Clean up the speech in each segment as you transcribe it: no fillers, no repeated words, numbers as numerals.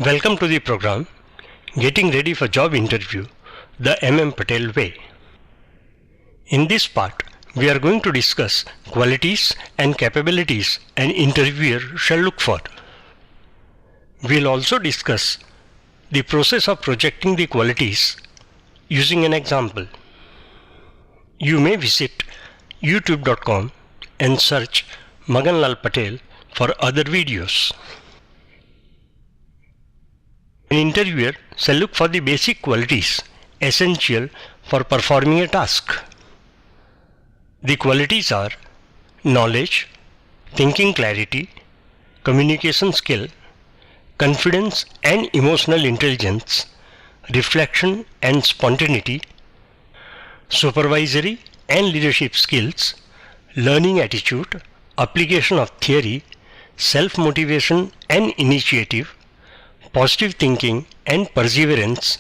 Welcome to the program Getting Ready for Job Interview the MM Patel Way. In this part, we are going to discuss qualities and capabilities an interviewer shall look for. We will also discuss the process of projecting the qualities using an example. You may visit youtube.com and search Magan Lal Patel for other videos. An interviewer shall look for the basic qualities essential for performing a task. The qualities are knowledge, thinking clarity, communication skill, confidence and emotional intelligence, reflection and spontaneity, supervisory and leadership skills, learning attitude, application of theory, self-motivation and initiative, positive thinking and perseverance,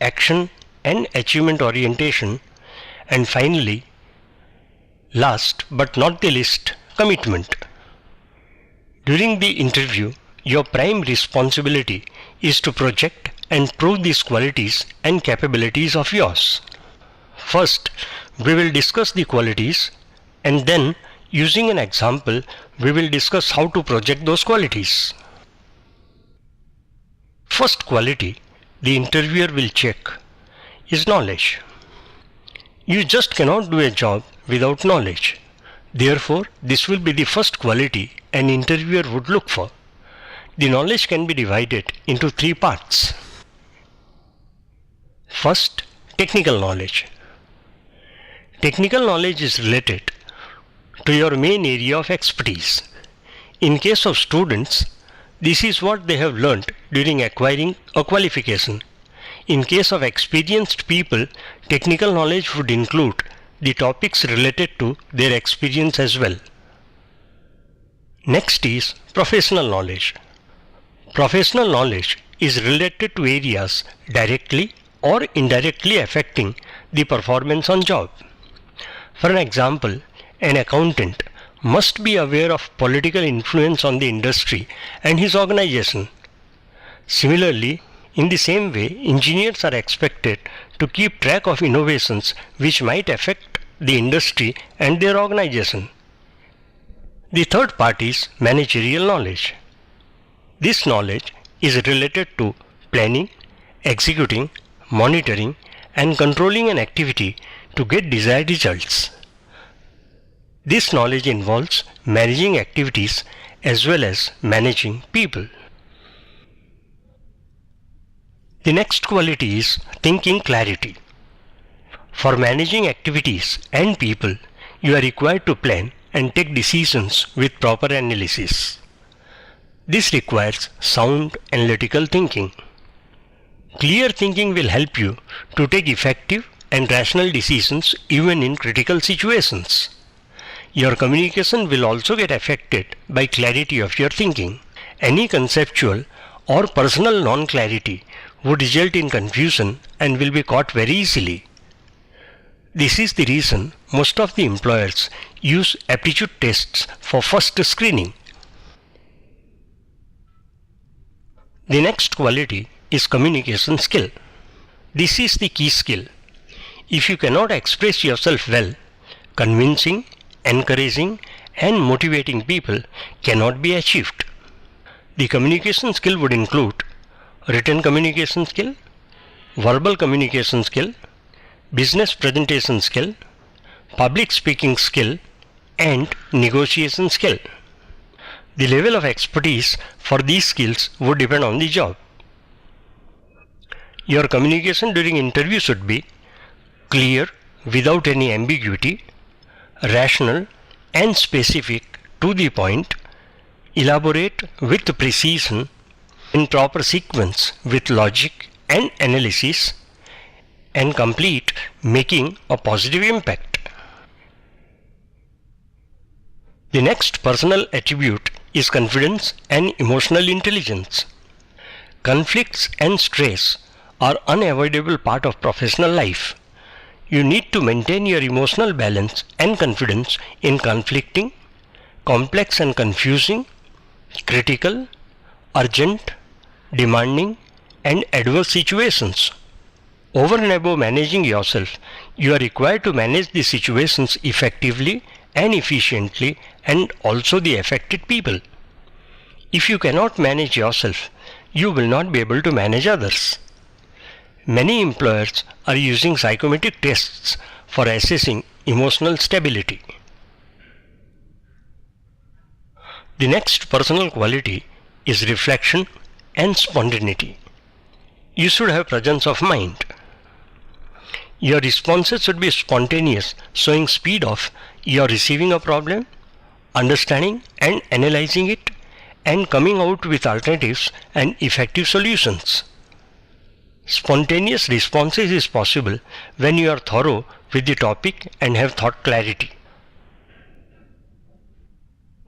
action and achievement orientation, and finally, last but not the least, commitment. During the interview, your prime responsibility is to project and prove these qualities and capabilities of yours. First, we will discuss the qualities, and then, using an example, we will discuss how to project those qualities. First quality the interviewer will check is knowledge. You just cannot do a job without knowledge. Therefore, this will be the first quality an interviewer would look for. The knowledge can be divided into three parts. First, technical knowledge. Technical knowledge is related to your main area of expertise. In case of students, this is what they have learnt during acquiring a qualification. In case of experienced people, technical knowledge would include the topics related to their experience as well. Next is professional knowledge. Professional knowledge is related to areas directly or indirectly affecting the performance on job. For an example, an accountant must be aware of political influence on the industry and his organization. Similarly, in the same way, engineers are expected to keep track of innovations which might affect the industry and their organization. The third part is managerial knowledge. This knowledge is related to planning, executing, monitoring, and controlling an activity to get desired results. This knowledge involves managing activities as well as managing people. The next quality is thinking clarity. For managing activities and people, you are required to plan and take decisions with proper analysis. This requires sound analytical thinking. Clear thinking will help you to take effective and rational decisions even in critical situations. Your communication will also get affected by clarity of your thinking. Any conceptual or personal non-clarity would result in confusion and will be caught very easily. This is the reason most of the employers use aptitude tests for first screening. The next quality is communication skill. This is the key skill. If you cannot express yourself well, convincing, encouraging and motivating people cannot be achieved. The communication skill would include written communication skill, verbal communication skill, business presentation skill, public speaking skill, and negotiation skill. The level of expertise for these skills would depend on the job. Your communication during interview should be clear without any ambiguity, rational and specific to the point, elaborate with precision, in proper sequence with logic and analysis, and complete, making a positive impact. The next personal attribute is confidence and emotional intelligence. Conflicts and stress are unavoidable part of professional life. You need to maintain your emotional balance and confidence in conflicting, complex and confusing, critical, urgent, demanding, and adverse situations. Over and above managing yourself, you are required to manage the situations effectively and efficiently, and also the affected people. If you cannot manage yourself, you will not be able to manage others. Many employers are using psychometric tests for assessing emotional stability. The next personal quality is reflection and spontaneity. You should have presence of mind. Your responses should be spontaneous, showing speed of your receiving a problem, understanding and analyzing it, and coming out with alternatives and effective solutions. Spontaneous responses is possible when you are thorough with the topic and have thought clarity.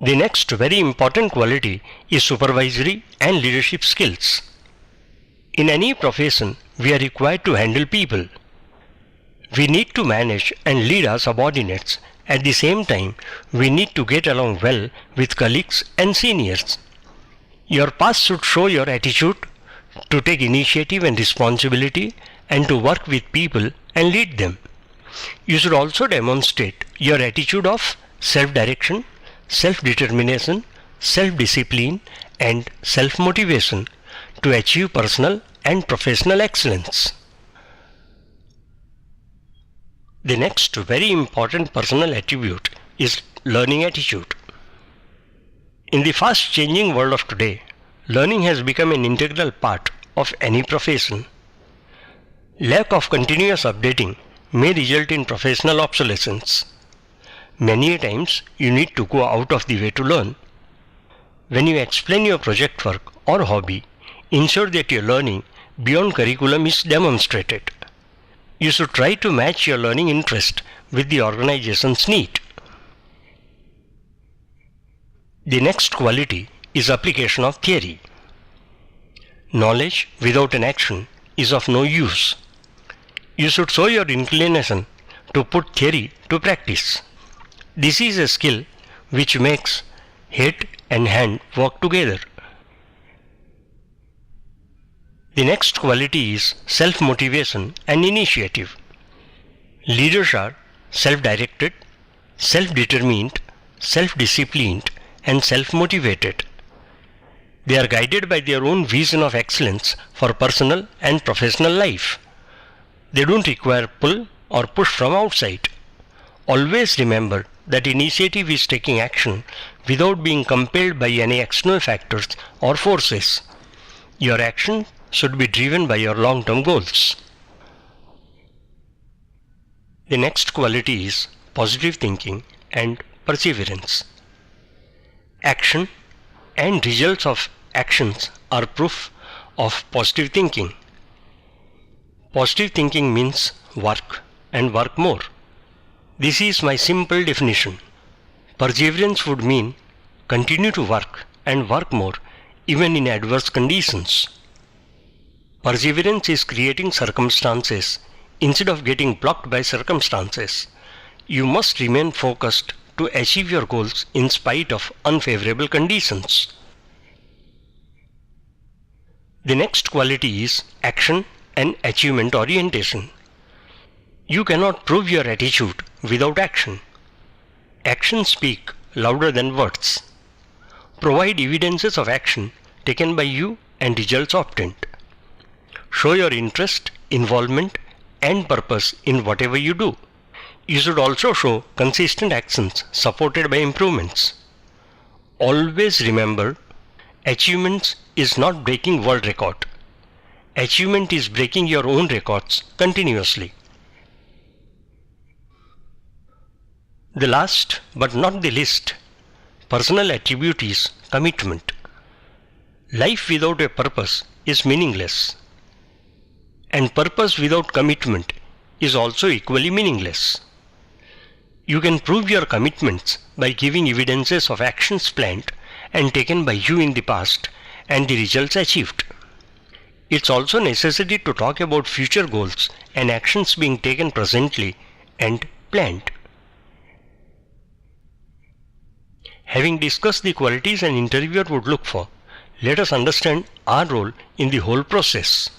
The next very important quality is supervisory and leadership skills. In any profession, we are required to handle people. We need to manage and lead our subordinates. At the same time, we need to get along well with colleagues and seniors. Your past should show your attitude to take initiative and responsibility and to work with people and lead them. You should also demonstrate your attitude of self-direction, self-determination, self-discipline, and self-motivation to achieve personal and professional excellence. The next very important personal attribute is learning attitude. In the fast changing world of today, learning has become an integral part of any profession. Lack of continuous updating may result in professional obsolescence. Many times you need to go out of the way to learn. When you explain your project work or hobby, ensure that your learning beyond curriculum is demonstrated. You should try to match your learning interest with the organization's need. The next quality is application of theory. Knowledge without an action is of no use. You should show your inclination to put theory to practice. This is a skill which makes head and hand work together. The next quality is self-motivation and initiative. Leaders are self-directed, self-determined, self-disciplined, and self-motivated. They are guided by their own vision of excellence for personal and professional life. They don't require pull or push from outside. Always remember that initiative is taking action without being compelled by any external factors or forces. Your action should be driven by your long-term goals. The next quality is positive thinking and perseverance. Action and results of actions are proof of positive thinking. Positive thinking means work and work more. This is my simple definition. Perseverance would mean continue to work and work more even in adverse conditions. Perseverance is creating circumstances instead of getting blocked by circumstances. You must remain focused to achieve your goals in spite of unfavorable conditions. The next quality is action and achievement orientation. You cannot prove your attitude without action. Actions speak louder than words. Provide evidences of action taken by you and results obtained. Show your interest, involvement, and purpose in whatever you do. You should also show consistent actions supported by improvements. Always remember, achievements is not breaking world record. Achievement is breaking your own records continuously. The last but not the least personal attribute is commitment. Life without a purpose is meaningless, and purpose without commitment is also equally meaningless. You can prove your commitments by giving evidences of actions planned and taken by you in the past and the results achieved. It's also necessary to talk about future goals and actions being taken presently and planned. Having discussed the qualities an interviewer would look for, let us understand our role in the whole process.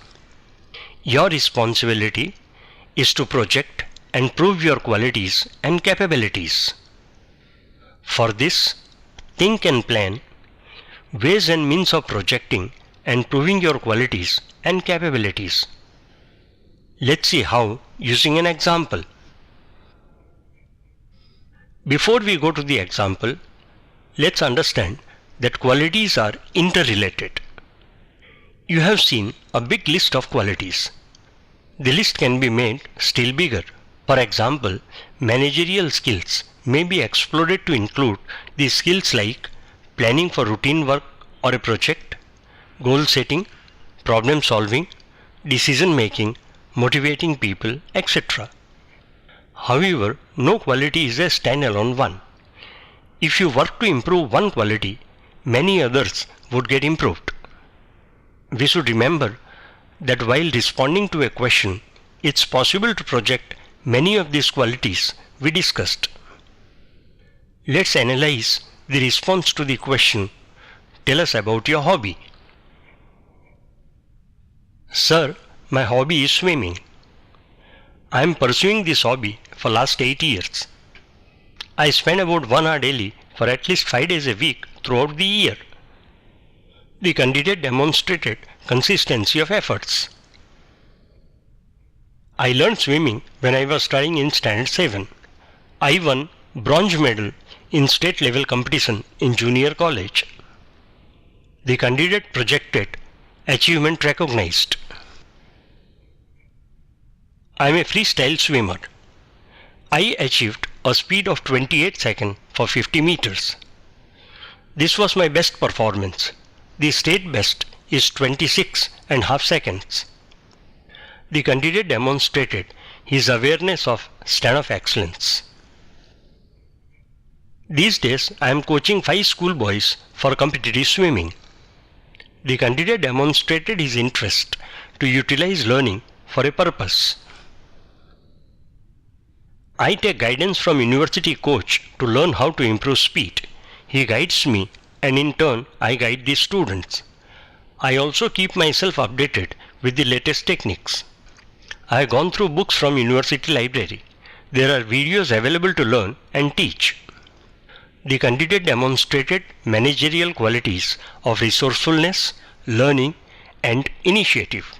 Your responsibility is to project and prove your qualities and capabilities. For this, think and plan ways and means of projecting and proving your qualities and capabilities. Let's see how using an example. Before we go to the example, let's understand that qualities are interrelated. You have seen a big list of qualities. The list can be made still bigger. For example, managerial skills may be exploded to include the skills like planning for routine work or a project, goal setting, problem solving, decision making, motivating people, etc. However, no quality is a standalone one. If you work to improve one quality, many others would get improved. We should remember that while responding to a question, it's possible to project many of these qualities we discussed. Let's analyze the response to the question, tell us about your hobby. Sir, my hobby is swimming. I am pursuing this hobby for last 8 years. I spend about 1 hour daily for at least 5 days a week throughout the year. The candidate demonstrated consistency of efforts. I learned swimming when I was studying in Standard 7. I won bronze medal in state level competition in junior college. The candidate projected achievement recognized. I am a freestyle swimmer. I achieved a speed of 28 seconds for 50 meters. This was my best performance. The state best is 26.5 seconds. The candidate demonstrated his awareness of stand of excellence. These days I am coaching 5 schoolboys for competitive swimming. The candidate demonstrated his interest to utilize learning for a purpose. I take guidance from university coach to learn how to improve speed. He guides me and in turn I guide the students. I also keep myself updated with the latest techniques. I have gone through books from university library. There are videos available to learn and teach. The candidate demonstrated managerial qualities of resourcefulness, learning, and initiative.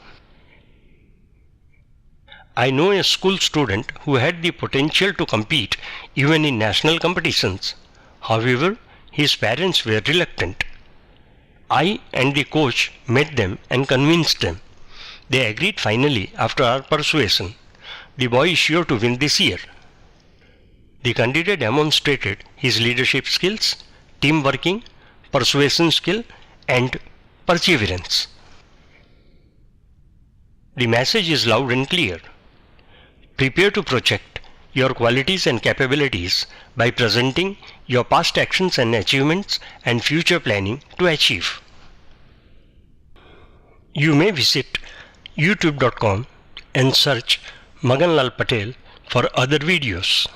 I know a school student who had the potential to compete even in national competitions. However, his parents were reluctant. I and the coach met them and convinced them. They agreed finally after our persuasion. The boy is sure to win this year. The candidate demonstrated his leadership skills, team working, persuasion skill, and perseverance. The message is loud and clear. Prepare to project your qualities and capabilities by presenting your past actions and achievements and future planning to achieve. You may visit youtube.com and search Magan Lal Patel for other videos.